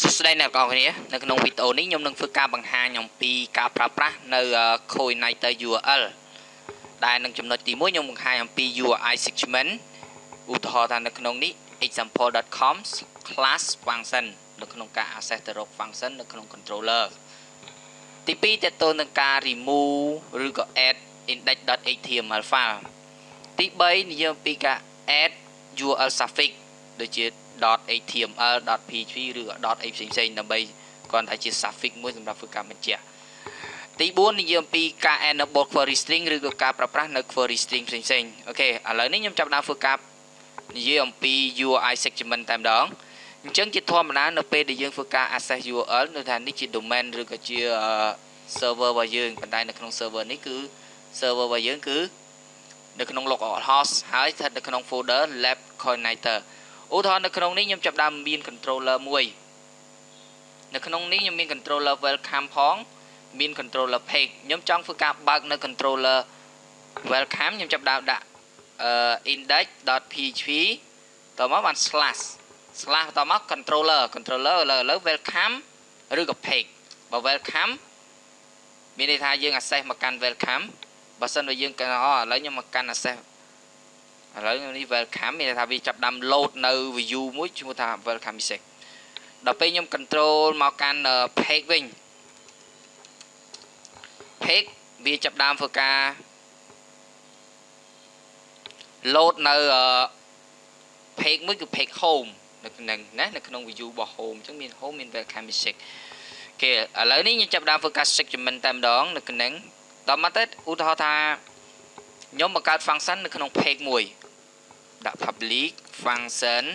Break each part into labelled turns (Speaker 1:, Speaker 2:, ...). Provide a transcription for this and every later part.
Speaker 1: សួស្តីអ្នកនរគ្នានៅក្នុងវីដេអូនេះខ្ញុំនឹងធ្វើការបង្ហាញអំពីការប្រើប្រាស់នៅ Coordinator URL ដែលនឹងចំណុចទី1ខ្ញុំបង្ហាញអំពី URI segment ឧទាហរណ៍ថានៅក្នុងនេះ example.com/class function នៅក្នុងការ access ទៅរក function នៅក្នុង controller ទី2តើតើនឹងការ remove ឬក៏ add index.html file ទី3និយាយអំពីការ add URL suffix ដូចជា .html .php ឬក៏ .a ផ្សេងៗដើម្បីគ្រាន់តែជា suffix មួយសម្រាប់ធ្វើការបញ្ជាក់ទី4និយាយអំពីការ enable query string ឬក៏ការប្រើប្រាស់នៅ query string ផ្សេងៗអូខេឥឡូវនេះខ្ញុំចាប់ផ្ដើមធ្វើការនិយាយអំពី URI segment តែម្ដងអញ្ចឹងជាធម្មតានៅពេលដែលយើងធ្វើការ access URL នៅថានេះជា domain ឬក៏ជា server របស់យើងប៉ុន្តែនៅក្នុង server នេះគឺ server របស់យើងគឺនៅក្នុង local host ហើយស្ថិតនៅក្នុង folder lab coordinator ឧទាហរណ៍នៅក្នុងនេះខ្ញុំចាប់ដើមមាន controller មួយនៅក្នុងនេះខ្ញុំមាន controller welcome ផងមាន controller page ខ្ញុំចង់ធ្វើការបើកនៅ controller welcome ខ្ញុំចាប់ដើមដាក់index.php តមកបាន slash តមក controller ឥឡូវ welcome ឬក៏ page បើ welcome មានន័យថាយើង access មកកាន់ welcome បើសិនបើយើងឥឡូវខ្ញុំមកកាន់ access ឥឡូវនេះ welcome មានន័យថាវាចាប់ដាំ load នៅ view មួយឈ្មោះថា welcome message ដល់ពេលខ្ញុំ control មកកាន់ page វិញ page វាចាប់ដើមធ្វើការ load នៅ page មួយគឺ page home នៅក្នុងណានៅក្នុង view របស់ home អញ្ចឹងមាន home មាន welcome message គេឥឡូវនេះខ្ញុំចាប់ដើមធ្វើការ segment តែម្ដងនៅក្នុងដល់មកទៅឧទាហរណ៍ថាខ្ញុំបង្កើត function នៅក្នុង page មួយដាក់ public function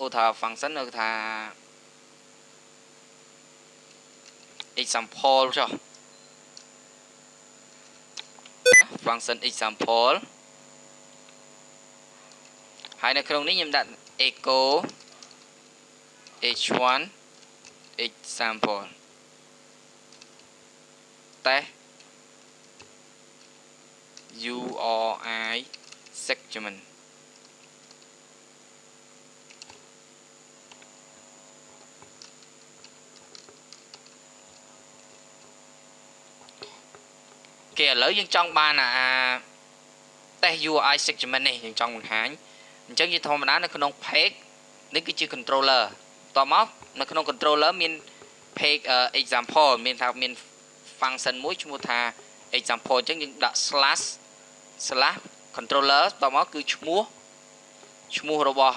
Speaker 1: ឧទាហរណ៍ function នៅថា example ចុះ function example ហើយនៅក្នុងនេះខ្ញុំដាក់ echo h1 example តេ URI segment គេឥឡូវយើងចង់បានតេ URI segment នេះយើងចង់បង្ហាញអញ្ចឹងជាធម្មតានៅក្នុង page នេះគឺជា controller តមកនៅក្នុង controller មាន page example មានថាមាន function មួយឈ្មោះថា example អញ្ចឹងយើងដាក់ slash controller តមកគឺឈ្មោះរបស់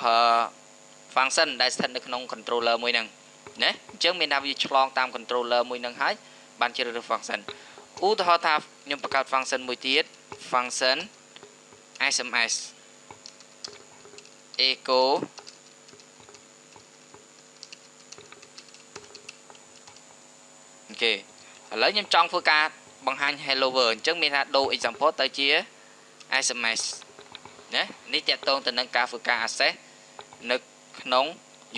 Speaker 1: function ដែលស្ថិតនៅក្នុង controller មួយហ្នឹងណាអញ្ចឹងមានថាវាឆ្លងតាម controller មួយហ្នឹងហើយបានជ្រើសរើស function ឧទាហរណ៍ថាខ្ញុំបង្កើត function មួយទៀត function SMS echoអូខេឥឡូវខ្ញុំចង់ធ្វើការបង្ហាញ hello world អញ្ចឹងមានថាដូរ example ទៅជា SMS ណានេះតកតងទៅនឹងការធ្វើការ access នៅក្នុង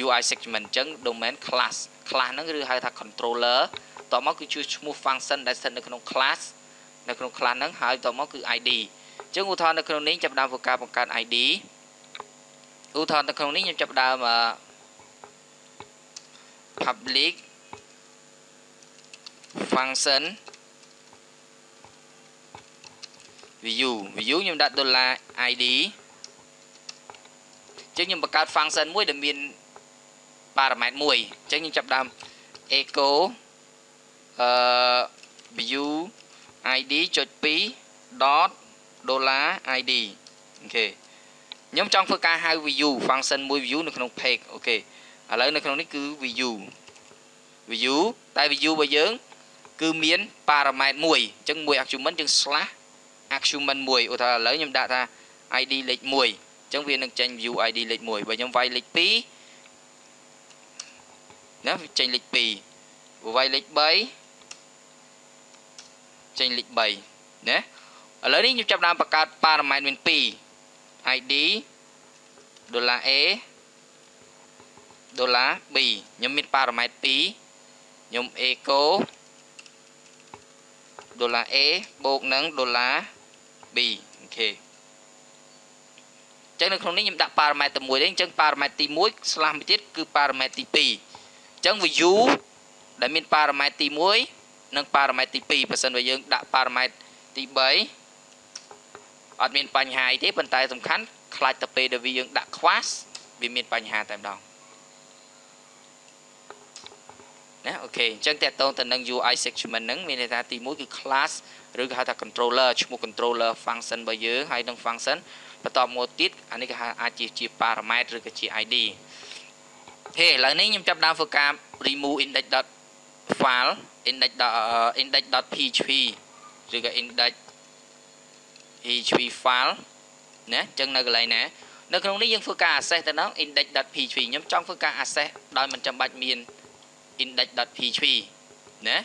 Speaker 1: UI segment អញ្ចឹង domain class ហ្នឹងឬហៅថា controller តមកគឺជាឈ្មោះ function ដែលស្ថិតនៅក្នុង class នៅក្នុង class ហ្នឹងហើយតមកគឺ ID អញ្ចឹងឧទាហរណ៍នៅក្នុងនេះចាប់ផ្ដើមធ្វើការបង្កើត ID ឧទាហរណ៍នៅក្នុងនេះខ្ញុំចាប់ផ្ដើមpublic function view ខ្ញុំដាក់ $id អញ្ចឹងខ្ញុំបង្កើត function មួយដែលមាន parameter មួយអញ្ចឹងខ្ញុំចាប់ផ្ដើម echo view id.2 $id អូខេខ្ញុំចង់ធ្វើការហៅ view function មួយ view នៅក្នុង page អូខេឥឡូវនៅក្នុងនេះគឺ view តែ view របស់យើងគឺមាន parameter មួយអញ្ចឹងមួយ argument យើង slash argument មួយឧទាហរណ៍ឥឡូវខ្ញុំដាក់ថា id លេខ1អញ្ចឹងវានឹងចេញ view id លេខ1បើខ្ញុំវាយលេខ2ណាចេញលេខ2បើវាយលេខ3ចេញលេខ3ណាឥឡូវនេះខ្ញុំចាប់ដើមបង្កើត parameter មាន2 id $a $b ខ្ញុំមាន parameter 2ខ្ញុំ echo $a បូកនឹង B អូខេចឹងនៅក្នុងនេះខ្ញុំដាក់ parameter មួយទេអញ្ចឹង parameter ទី1 slash មួយទៀតគឺ parameter ទី2អញ្ចឹង view ដែលមាន parameter ទី1និង parameter ទី2បើសិនបើយើងដាក់ parameter ទី3អត់មានបញ្ហាអីទេប៉ុន្តែសំខាន់ខ្លាចទៅពេលដែលយើងដាក់ class វាមានបញ្ហាតែម្ដងណាអូខេអញ្ចឹងតើតើទៅនឹង UI segment ហ្នឹងមានន័យថាទី1គឺ class ឬក៏ហៅថា controller ឈ្មោះ controller function របស់យើងហើយនឹង function បន្ទាប់មកទៀតអានេះគេហៅអាចជា parameter ឬក៏ជា ID ហេឥឡូវនេះខ្ញុំចាប់ដើមធ្វើការ remove index.file index.php ឬក៏ index.php file ណាអញ្ចឹងនៅកន្លែងណានៅក្នុងនេះយើងធ្វើការ access ទៅដល់ index.php ខ្ញុំចង់ធ្វើការ access ដោយមិនចាំបាច់មាន index.php ណា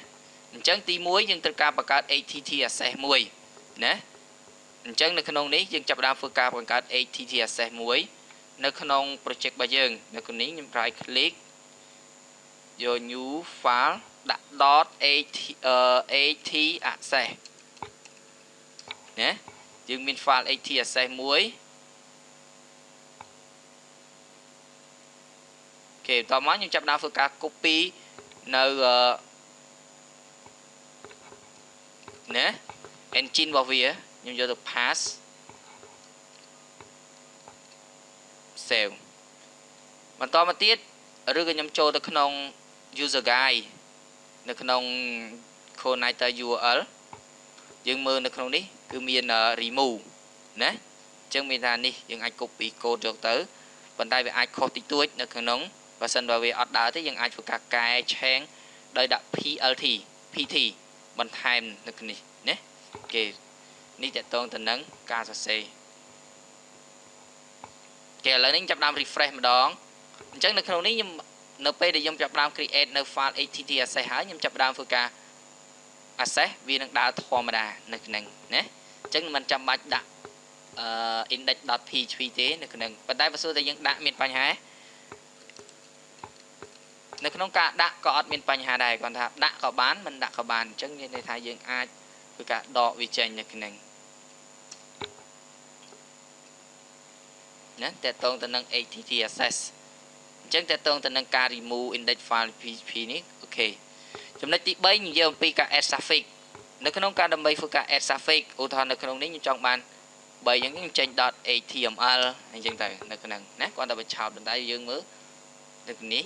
Speaker 1: អញ្ចឹងទី1យើងត្រូវការបង្កើត att access មួយណាអញ្ចឹងនៅក្នុងនេះយើងចាប់ផ្ដើមធ្វើការបង្កើត att access មួយនៅក្នុង project របស់យើងនៅក្នុងនេះខ្ញុំ right click យក new file ដាក់ .at access ណាយើងមាន file at access មួយអូខេតោះមកខ្ញុំចាប់ផ្ដើមធ្វើការ copy នៅណា engine របស់វាខ្ញុំយកទៅ pass save បន្តមកទៀតឬក៏ខ្ញុំចូលទៅក្នុង user guide នៅក្នុង connector URL យើងមើលនៅក្នុងនេះគឺមាន remove ណាអញ្ចឹងមានថានេះយើងអាច copy code យកទៅប៉ុន្តែវាអាចខុសតិចតួចនៅក្នុងបើសិនបើវាអត់ដើរទេយើងអាចធ្វើការកែឆែងដោយដាក់ PT បន្ថែមនៅក្នុងនេះណាគេនេះតកតងទៅនឹងការសរសេរគេឥឡូវនេះចាប់ដើម refresh ម្ដងអញ្ចឹងនៅក្នុងនេះខ្ញុំនៅពេលដែលខ្ញុំចាប់ដើម create នៅ file att access ហើយខ្ញុំចាប់ដើមធ្វើការ access វានឹងដើរធម្មតានៅក្នុងណាអញ្ចឹងមិនចាំបាច់ដាក់index.php ទេនៅក្នុងប៉ុន្តែបើសិនតែយើងដាក់មានបញ្ហានៅក្នុងការដាក់ក៏អត់មានបញ្ហាដែរគាត់ថាដាក់ក៏បានមិនដាក់ក៏បានអញ្ចឹងមានន័យថាយើងអាចធ្វើការដកវាចេញនៅក្នុងណាតើតងទៅនឹង att access អញ្ចឹងតើតងទៅនឹងការ remove index file php នេះអូខេចំណុចទី3និយាយអំពីការ add suffix នៅក្នុងការដើម្បីធ្វើការ add suffix ឧទាហរណ៍នៅក្នុងនេះខ្ញុំចង់បាន3អញ្ចឹងខ្ញុំចេញ .html អញ្ចឹងទៅនៅក្នុងណាគាត់តែបញ្ឆោតបន្តែយើងមើលនៅនេះ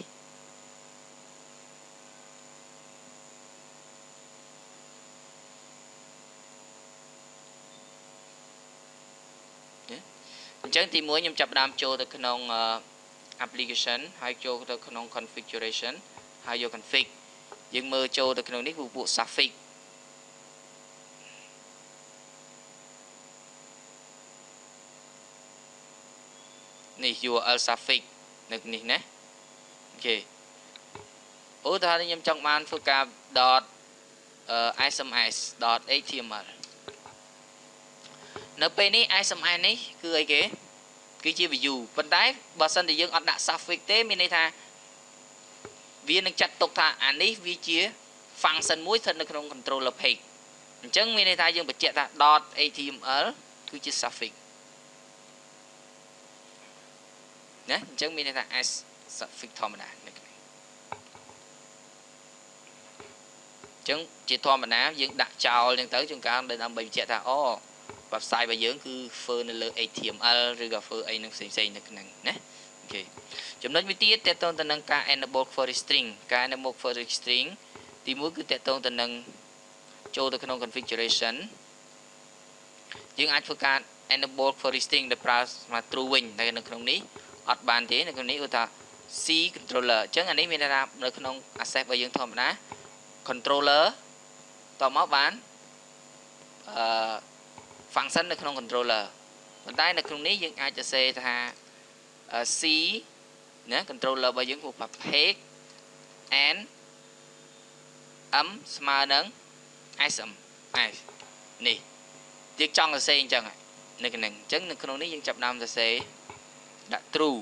Speaker 1: អញ្ចឹងទី1ខ្ញុំចាប់ផ្ដើមចូលទៅក្នុង application ហើយចូលទៅក្នុង configuration ហើយយក config យើងមើលចូលទៅក្នុងនេះគឺពួក suffix នេះ URL suffix នៅនេះណាអូខេឧទាហរណ៍ខ្ញុំចង់បានធ្វើការ .sms.html នៅពេលនេះ SMS នេះគឺអីគេគឺជា view ប៉ុន្តែបើសិនតែយើងអត់ដាក់ suffix ទេមានន័យថាវានឹងចាត់ទុកថាអានេះវាជា function មួយស្ថិតនៅក្នុង controller page អញ្ចឹងមានន័យថាយើងបញ្ជាក់ថា .html គឺជា suffix ណាអញ្ចឹងមានន័យថា as suffix ធម្មតានៅនេះអញ្ចឹងជាធម្មតាយើងដាក់ចោលអញ្ចឹងទៅជួនកាលដើម្បីបញ្ជាក់ថាអូwebsite របស់យើងគឺធ្វើនៅលើ HTML ឬក៏ធ្វើអីនឹងផ្សេងៗនៅក្នុងណាអូខេចំណុចមួយទៀតតកតងទៅនឹងការ enable query string ការ enable query string ទី1គឺតកតងទៅនឹងចូលទៅក្នុង configuration យើងអាចធ្វើការ enable query string ដោយប្រើស្មា true វិញតែនៅក្នុងនេះអត់បានទេនៅក្នុងនេះឧទាហរណ៍ C controller អញ្ចឹងអានេះមានន័យថានៅក្នុង access របស់យើងធម្មតា controller តមកបានfunction នៅក្នុង controller ប៉ុន្តែនៅក្នុងនេះយើងអាចសរសេរថា C ណា controller របស់យើងគឺ page and m ស្មើនឹង sm នេះយើងចង់សរសេរអញ្ចឹងនៅក្នុងអញ្ចឹងនៅក្នុងនេះយើងចាប់ដើមសរសេរដាក់ true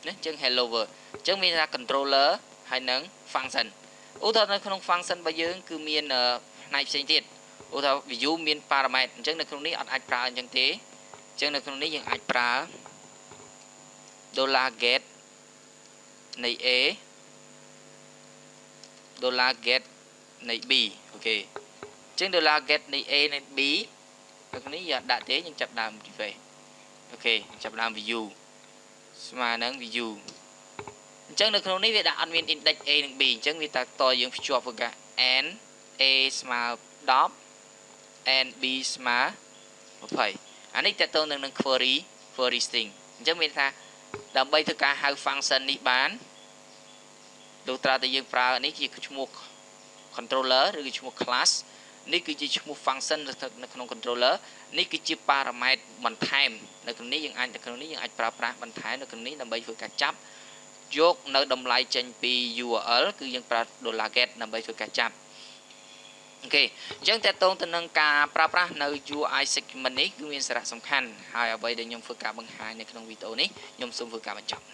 Speaker 1: ណាអញ្ចឹង hello world អញ្ចឹងមានថា controller ហើយនឹង function ឧទាហរណ៍នៅក្នុង function របស់យើងគឺមានផ្នែកផ្សេងទៀតឧទាហរណ៍ view មាន parameter អញ្ចឹងនៅក្នុងនេះអត់អាចប្រើអញ្ចឹងទេអញ្ចឹងនៅក្នុងនេះយើងអាចប្រើ $get នៃ a $get នៃ b អូខេអញ្ចឹង $get នៃ a នៃ b នៅក្នុងនេះយើងដាក់ទេយើងចាប់ដើម refresh អូខេចាប់ដើម view ស្មើនឹង view អញ្ចឹងនៅក្នុងនេះវាដាក់អត់មាន index a និង b អញ្ចឹងវាតតយើងភ្ជាប់với cả n a ស្មើ10 n b ស្មើ20អានេះតទៅនឹង query string អញ្ចឹងមានថាដើម្បីធ្វើការហៅ function នេះបានលុះត្រាតែយើងប្រើនេះជាឈ្មោះ controller ឬក៏ឈ្មោះ class នេះគឺជាឈ្មោះ function នៅក្នុង controller នេះគឺជា parameter បន្ថែមនៅក្នុងនេះយើងអាចប្រើប្រាស់បន្ថែមនៅក្នុងនេះដើម្បីធ្វើការចាប់យកនៅតម្លៃចេញពី URL គឺយើងប្រើ $get ដើម្បីធ្វើការចាប់អូខេអញ្ចឹងតើតងទៅនឹងការប្រើប្រាស់នៅ UI segment នេះគឺមានសារៈសំខាន់ហើយអ្វីដែលខ្ញុំធ្វើការបង្ហាញនៅក្នុងវីដេអូនេះខ្ញុំសូមធ្វើការបញ្ចប់